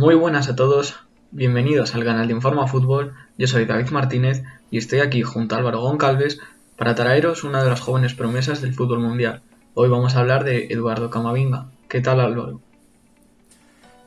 Muy buenas a todos, bienvenidos al canal de Informa Fútbol. Yo soy David Martínez y estoy aquí junto a Álvaro Goncalves para traeros una de las jóvenes promesas del fútbol mundial. Hoy vamos a hablar de Eduardo Camavinga. ¿Qué tal, Álvaro?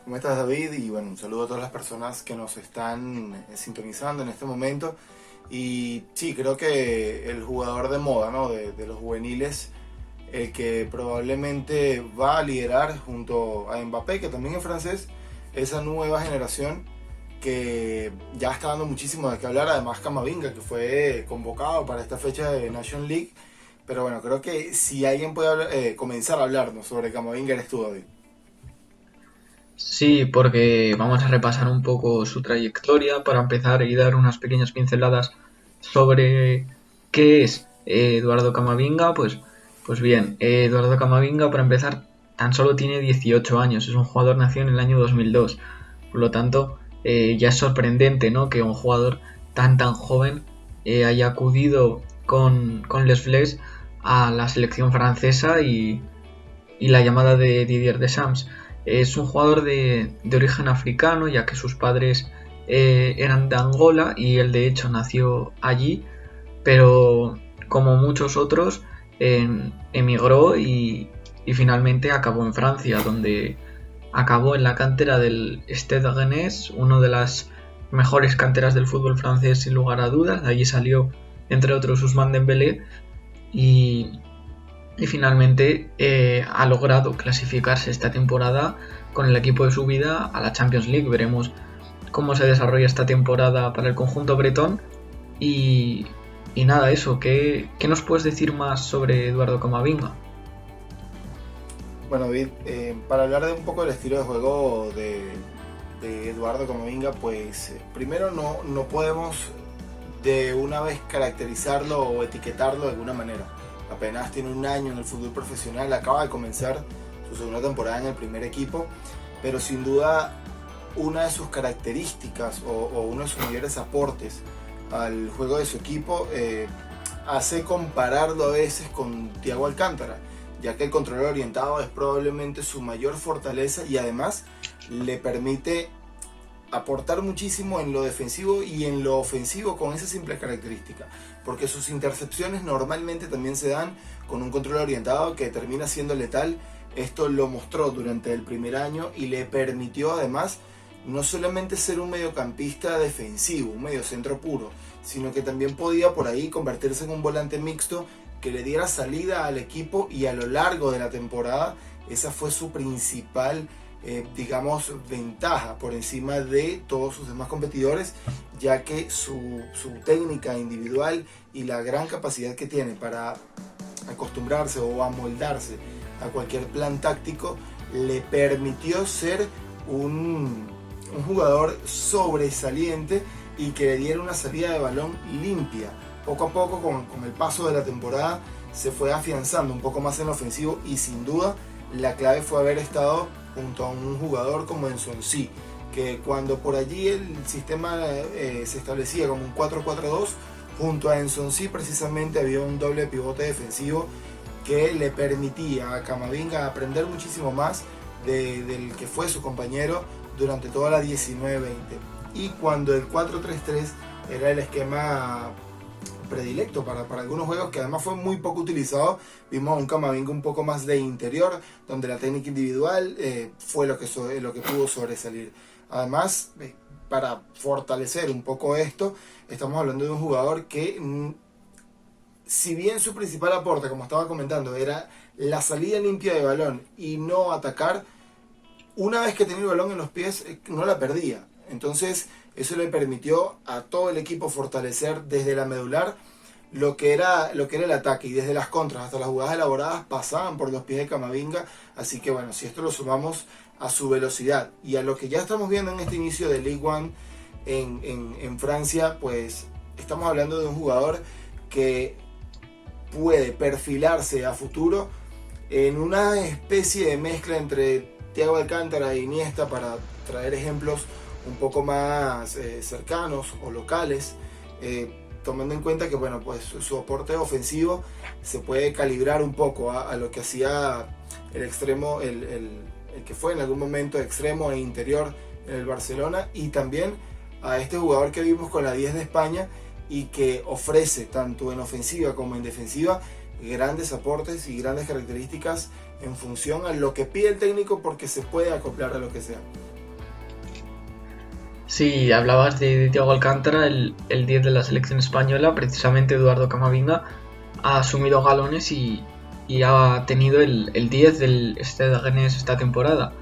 ¿Cómo estás, David? Y bueno, un saludo a todas las personas que nos están sintonizando en este momento. Y sí, creo que el jugador de moda, ¿no? de los juveniles, el que probablemente va a liderar junto a Mbappé, que también es francés, esa nueva generación que ya está dando muchísimo de qué hablar. Además, Camavinga, que fue convocado para esta fecha de Nation League. Pero bueno, creo que si alguien puede comenzar a hablarnos sobre Camavinga, eres tú, David. Sí, porque vamos a repasar un poco su trayectoria para empezar y dar unas pequeñas pinceladas sobre qué es Eduardo Camavinga. Pues bien, Eduardo Camavinga, para empezar, tan solo tiene 18 años, es un jugador nacido en el año 2002. Por lo tanto, ya es sorprendente, ¿no?, que un jugador tan joven haya acudido con Les Bleus a la selección francesa y la llamada de Didier Deschamps. Es un jugador de origen africano, ya que sus padres eran de Angola y él de hecho nació allí, pero como muchos otros emigró y finalmente acabó en Francia, donde acabó en la cantera del Stade Rennais, una de las mejores canteras del fútbol francés sin lugar a dudas. Allí salió entre otros Ousmane Dembélé y, y finalmente ha logrado clasificarse esta temporada con el equipo de su vida a la Champions League. Veremos cómo se desarrolla esta temporada para el conjunto bretón y, y nada, eso. ¿Qué nos puedes decir más sobre Eduardo Camavinga? Bueno, David, para hablar de un poco del estilo de juego de Eduardo Camavinga, pues primero no podemos de una vez caracterizarlo o etiquetarlo de alguna manera. Apenas tiene un año en el fútbol profesional, acaba de comenzar su segunda temporada en el primer equipo, pero sin duda una de sus características o uno de sus mayores aportes al juego de su equipo hace compararlo a veces con Thiago Alcántara, ya que el control orientado es probablemente su mayor fortaleza y además le permite aportar muchísimo en lo defensivo y en lo ofensivo con esa simple característica, porque sus intercepciones normalmente también se dan con un control orientado que termina siendo letal. Esto lo mostró durante el primer año y le permitió además no solamente ser un mediocampista defensivo, un mediocentro puro, sino que también podía por ahí convertirse en un volante mixto que le diera salida al equipo, y a lo largo de la temporada esa fue su principal ventaja por encima de todos sus demás competidores, ya que su técnica individual y la gran capacidad que tiene para acostumbrarse o amoldarse a cualquier plan táctico le permitió ser un jugador sobresaliente y que le diera una salida de balón limpia. Poco a poco, con el paso de la temporada, se fue afianzando un poco más en lo ofensivo, y sin duda la clave fue haber estado junto a un jugador como Ensonsi, que cuando por allí el sistema se establecía como un 4-4-2, junto a Ensonsi precisamente había un doble pivote defensivo que le permitía a Camavinga aprender muchísimo más del que fue su compañero durante toda la 19-20. Y cuando el 4-3-3 era el esquema predilecto para algunos juegos, que además fue muy poco utilizado, vimos a un Camavinga un poco más de interior, donde la técnica individual fue lo que pudo sobresalir. Además, para fortalecer un poco esto, estamos hablando de un jugador que, si bien su principal aporte, como estaba comentando, era la salida limpia de balón y no atacar, una vez que tenía el balón en los pies no la perdía. Entonces eso le permitió a todo el equipo fortalecer desde la medular lo que era el ataque, y desde las contras hasta las jugadas elaboradas pasaban por los pies de Camavinga. Así que bueno, si esto lo sumamos a su velocidad y a lo que ya estamos viendo en este inicio de Ligue 1 en Francia, pues estamos hablando de un jugador que puede perfilarse a futuro en una especie de mezcla entre Thiago Alcántara e Iniesta, para traer ejemplos un poco más cercanos o locales, tomando en cuenta que bueno, pues su aporte ofensivo se puede calibrar un poco a lo que hacía el extremo, el que fue en algún momento extremo e interior en el Barcelona, y también a este jugador que vimos con la 10 de España y que ofrece tanto en ofensiva como en defensiva grandes aportes y grandes características en función a lo que pide el técnico, porque se puede acoplar a lo que sea. Sí, hablabas de Thiago Alcántara, el 10 de la selección española. Precisamente Eduardo Camavinga ha asumido galones y ha tenido el 10 del Stade Rennais esta temporada.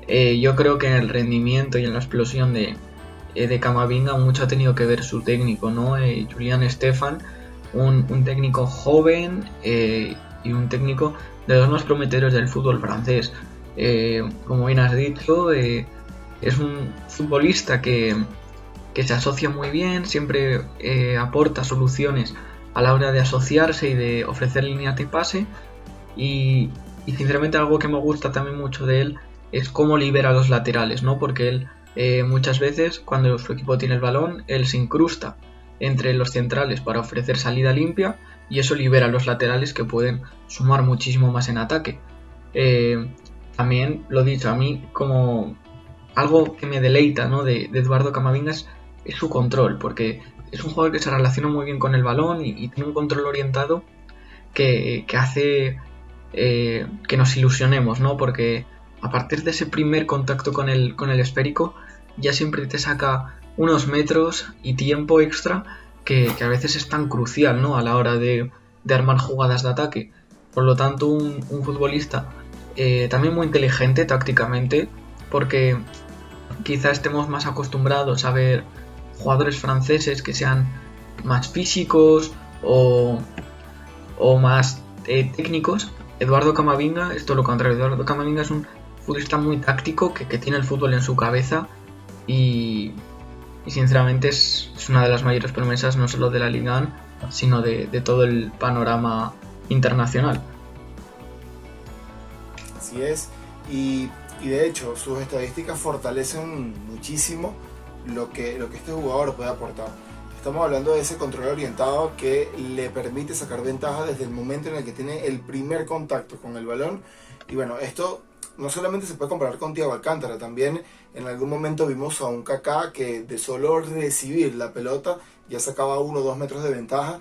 Yo creo que en el rendimiento y en la explosión de Camavinga mucho ha tenido que ver su técnico, ¿no? Julian Stephan, un técnico joven y un técnico de los más prometedores del fútbol francés. Como bien has dicho, es un futbolista que se asocia muy bien, siempre aporta soluciones a la hora de asociarse y de ofrecer líneas de pase, y sinceramente algo que me gusta también mucho de él es cómo libera a los laterales, ¿no? Porque él muchas veces, cuando su equipo tiene el balón, él se incrusta entre los centrales para ofrecer salida limpia, y eso libera a los laterales, que pueden sumar muchísimo más en ataque. También, lo dicho, a mí como algo que me deleita, ¿no?, de Eduardo Camavinga es su control, porque es un jugador que se relaciona muy bien con el balón y tiene un control orientado que hace que nos ilusionemos, ¿no? Porque a partir de ese primer contacto con el esférico ya siempre te saca unos metros y tiempo extra que a veces es tan crucial, ¿no?, a la hora de armar jugadas de ataque. Por lo tanto, un futbolista también muy inteligente tácticamente, porque quizá estemos más acostumbrados a ver jugadores franceses que sean más físicos o más técnicos. Eduardo Camavinga es todo lo contrario. Eduardo Camavinga es un futbolista muy táctico que tiene el fútbol en su cabeza, y sinceramente es una de las mayores promesas, no solo de la Liga 1, sino de todo el panorama internacional. Así es, y de hecho sus estadísticas fortalecen muchísimo lo que este jugador puede aportar. Estamos hablando de ese control orientado que le permite sacar ventaja desde el momento en el que tiene el primer contacto con el balón. Y bueno, esto no solamente se puede comparar con Thiago Alcántara, también en algún momento vimos a un Kaká que de solo recibir la pelota ya sacaba 1 o 2 metros de ventaja.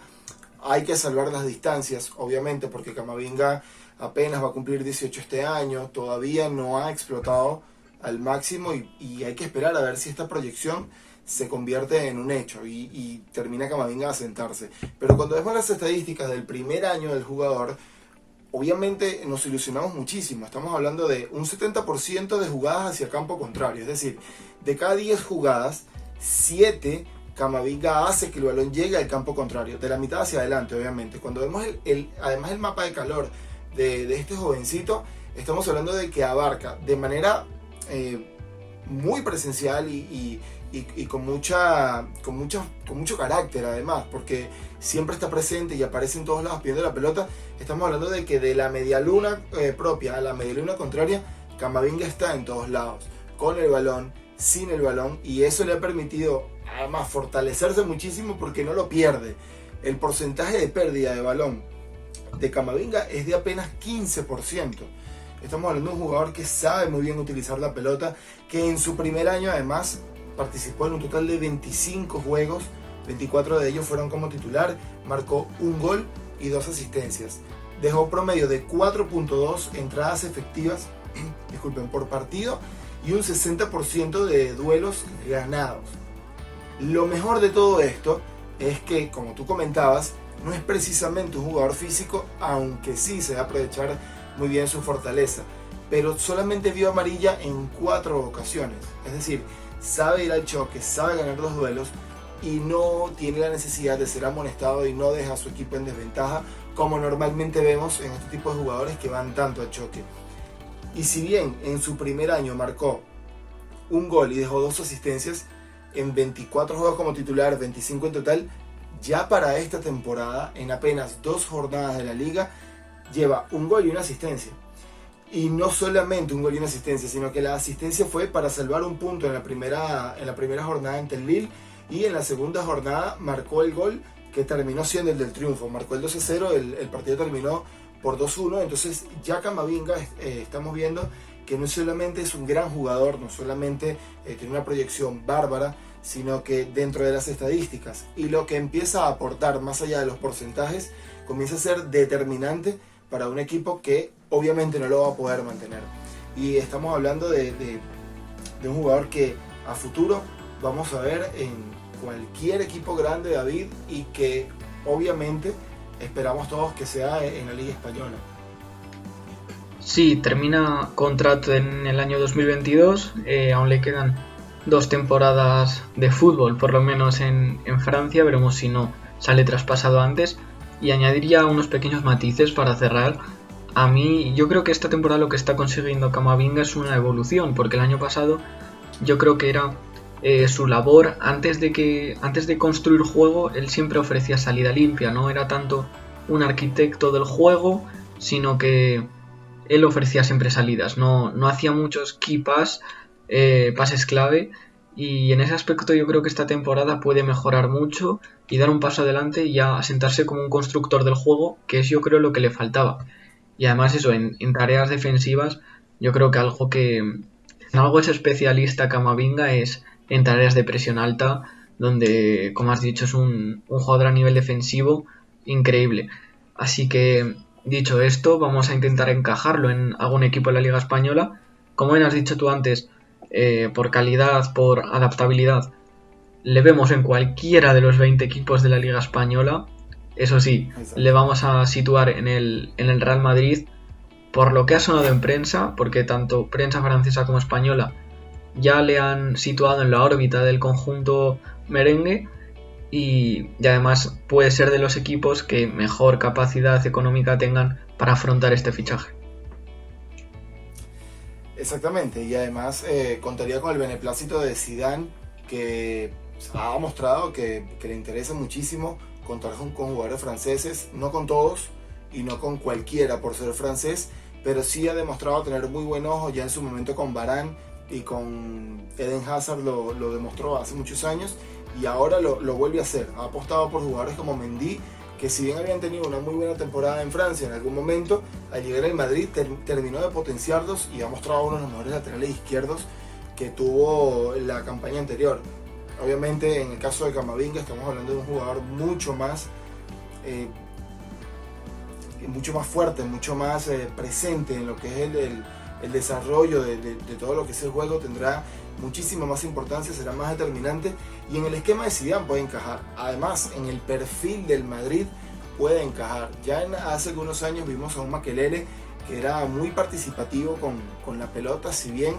Hay que salvar las distancias, obviamente, porque Camavinga apenas va a cumplir 18 este año, todavía no ha explotado al máximo, y hay que esperar a ver si esta proyección se convierte en un hecho y termina Camavinga a sentarse. Pero cuando vemos las estadísticas del primer año del jugador, obviamente nos ilusionamos muchísimo. Estamos hablando de un 70% de jugadas hacia campo contrario, es decir, de cada 10 jugadas, 7 Camavinga hace que el balón llegue al campo contrario, de la mitad hacia adelante, obviamente. Cuando vemos además el mapa de calor de este jovencito, estamos hablando de que abarca de manera muy presencial y con mucho carácter, además, porque siempre está presente y aparece en todos lados pidiendo la pelota. Estamos hablando de que de la medialuna propia a la medialuna contraria, Camavinga está en todos lados, con el balón, sin el balón, y eso le ha permitido además fortalecerse muchísimo porque no lo pierde. El porcentaje de pérdida de balón de Camavinga es de apenas 15%. Estamos hablando de un jugador que sabe muy bien utilizar la pelota, que en su primer año además participó en un total de 25 juegos, 24 de ellos fueron como titular, marcó 1 gol y 2 asistencias. Dejó promedio de 4.2 entradas efectivas por partido y un 60% de duelos ganados. Lo mejor de todo esto es que, como tú comentabas, no es precisamente un jugador físico, aunque sí se va a aprovechar muy bien su fortaleza, pero solamente vio amarilla en 4 ocasiones, es decir, sabe ir al choque, sabe ganar los duelos y no tiene la necesidad de ser amonestado y no deja a su equipo en desventaja, como normalmente vemos en este tipo de jugadores que van tanto al choque. Y si bien en su primer año marcó 1 gol y dejó 2 asistencias, en 24 juegos como titular, 25 en total, ya para esta temporada, en apenas 2 jornadas de la liga, lleva 1 gol y 1 asistencia. Y no solamente 1 gol y 1 asistencia, sino que la asistencia fue para salvar un punto en la primera jornada ante el Lille, y en la segunda jornada marcó el gol que terminó siendo el del triunfo. Marcó el 2-0, el partido terminó por 2-1. Entonces ya Camavinga estamos viendo que no solamente es un gran jugador, no solamente tiene una proyección bárbara, sino que dentro de las estadísticas y lo que empieza a aportar más allá de los porcentajes, comienza a ser determinante para un equipo que obviamente no lo va a poder mantener. Y estamos hablando de un jugador que a futuro vamos a ver en cualquier equipo grande, David, y que obviamente esperamos todos que sea en la Liga Española. Sí, termina contrato en el año 2022, aún le quedan 2 temporadas de fútbol, por lo menos en Francia, veremos si no sale traspasado antes. Y añadiría unos pequeños matices para cerrar. A mí, yo creo que esta temporada lo que está consiguiendo Camavinga es una evolución, porque el año pasado yo creo que era su labor, antes de construir juego, él siempre ofrecía salida limpia, no era tanto un arquitecto del juego, sino que él ofrecía siempre salidas, no hacía muchos key pases clave, y en ese aspecto yo creo que esta temporada puede mejorar mucho y dar un paso adelante y ya asentarse como un constructor del juego, que es yo creo lo que le faltaba. Y además eso, en tareas defensivas, yo creo que en algo es especialista Camavinga es en tareas de presión alta, donde, como has dicho, es un jugador a nivel defensivo increíble. Así que, dicho esto, vamos a intentar encajarlo en algún equipo de la Liga Española. Como bien has dicho tú antes, por calidad, por adaptabilidad, le vemos en cualquiera de los 20 equipos de la Liga Española. Eso sí, Exacto. le vamos a situar en el Real Madrid por lo que ha sonado en prensa, porque tanto prensa francesa como española ya le han situado en la órbita del conjunto merengue, y además puede ser de los equipos que mejor capacidad económica tengan para afrontar este fichaje. Exactamente, y además contaría con el beneplácito de Zidane, que ha mostrado que le interesa muchísimo contar con jugadores franceses, no con todos y no con cualquiera por ser francés, pero sí ha demostrado tener muy buen ojo. Ya en su momento con Varane y con Eden Hazard lo demostró hace muchos años, y ahora lo vuelve a hacer. Ha apostado por jugadores como Mendy, que si bien habían tenido una muy buena temporada en Francia en algún momento, al llegar al Madrid terminó de potenciarlos y ha mostrado uno de los mejores laterales izquierdos que tuvo la campaña anterior. Obviamente en el caso de Camavinga estamos hablando de un jugador mucho más fuerte, mucho más presente en lo que es el desarrollo de todo lo que es el juego. Tendrá muchísima más importancia, será más determinante, y en el esquema de Zidane puede encajar. Además, en el perfil del Madrid puede encajar. Ya hace algunos años vimos a un Makelele que era muy participativo con la pelota, si bien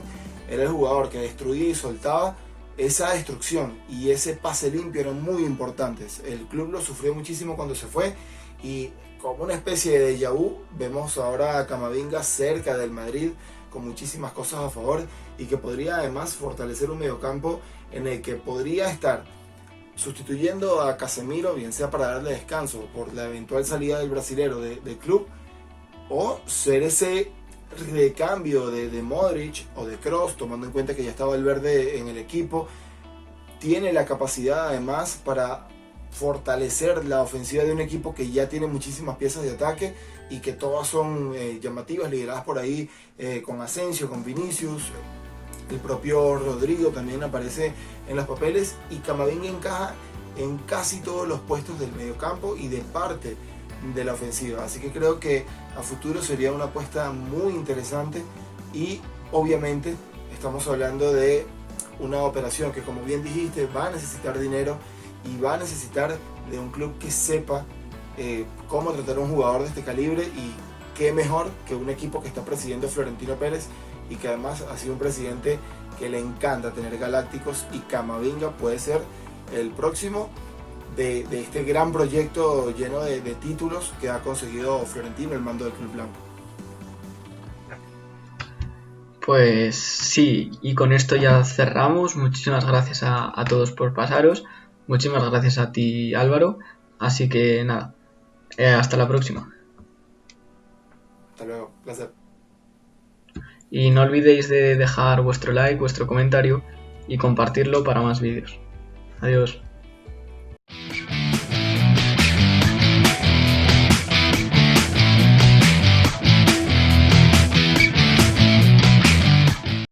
era el jugador que destruía y soltaba. Esa destrucción y ese pase limpio eran muy importantes. El club lo sufrió muchísimo cuando se fue, y como una especie de déjà vu, vemos ahora a Camavinga cerca del Madrid con muchísimas cosas a favor, y que podría además fortalecer un mediocampo en el que podría estar sustituyendo a Casemiro, bien sea para darle descanso por la eventual salida del brasilero del club, o ser ese recambio de Modric o de Kroos, tomando en cuenta que ya estaba Valverde en el equipo. Tiene la capacidad además para fortalecer la ofensiva de un equipo que ya tiene muchísimas piezas de ataque y que todas son llamativas, lideradas por ahí con Asensio, con Vinicius. El propio Rodrigo también aparece en los papeles, y Camavinga encaja en casi todos los puestos del mediocampo y de parte de la ofensiva. Así que creo que a futuro sería una apuesta muy interesante, y obviamente estamos hablando de una operación que, como bien dijiste, va a necesitar dinero y va a necesitar de un club que sepa cómo tratar a un jugador de este calibre, y qué mejor que un equipo que está presidiendo Florentino Pérez, y que además ha sido un presidente que le encanta tener galácticos, y Camavinga puede ser el próximo de este gran proyecto lleno de títulos que ha conseguido Florentino, el mando del Club Blanco. Pues sí, y con esto ya cerramos. Muchísimas gracias a todos por pasaros. Muchísimas gracias a ti, Álvaro. Así que nada, hasta la próxima. Hasta luego, placer. Y no olvidéis de dejar vuestro like, vuestro comentario y compartirlo para más vídeos. Adiós.